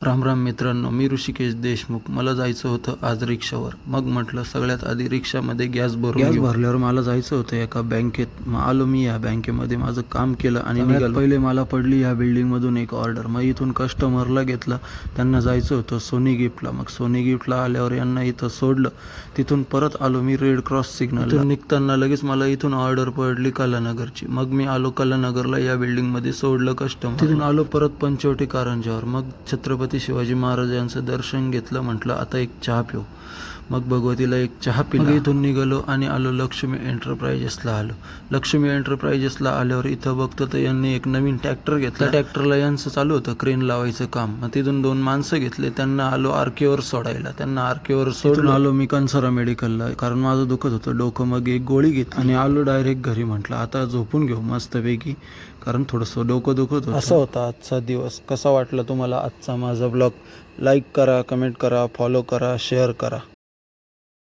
राम राम मित्रांनो, मी ऋषिकेश देशमुख. मला जायचं होतं आज रिक्षावर. मग म्हटलं सगळ्यात आधी रिक्षामध्ये गॅस भरल्यावर मला जायचं होतं एका बँकेत. मग आलो मी या बँकेमध्ये, माझं काम केलं आणि निघालो. पहिले मला पडली या बिल्डिंगमधून एक ऑर्डर. मग इथून कस्टमरला घेतलं, त्यांना जायचं होतं सोनी गिफ्टला. मग सोनी गिफ्टला आल्यावर यांना इथं सोडलं. तिथून परत आलो मी रेड क्रॉस सिग्नल. निघताना लगेच मला इथून ऑर्डर पडली कलानगरची. मग मी आलो कलानगरला, या बिल्डिंगमध्ये सोडलं कस्टमर. तिथून आलो परत पंचवटी कारंजावर. मग छत्रपती शिवाजी महाराजांचं दर्शन घेतलं. म्हटलं आता एक चहा पिऊ. मग भगवतीला एक चहा पिला. इथून निघालो आणि आलो लक्ष्मी एंटरप्राइजेसला आलो. लक्ष्मी एंटरप्राइजेसला आल्यावर इथं बघतो तर यांनी एक नवीन ट्रॅक्टर घेतला. ट्रॅक्टरला यांचं चालू होतं क्रेन लावायचं काम. मग तिथून 2 माणसं घेतले, त्यांना आलो आरकेवर सोडायला. त्यांना आरकेवर सोडून आलो मी कन्सरा मेडिकलला, कारण माझं दुखत होतं डोकं. मग एक गोळी घेतली आणि आलो डायरेक्ट घरी. म्हटलं आता झोपून घेऊ मस्तपैकी, कारण थोडंसं डोकं दुखत होतं. असं होता आजचा दिवस. कसा वाटला तुम्हाला आजचा माझा ब्लॉग? लाईक करा, कमेंट करा, फॉलो करा, शेअर करा.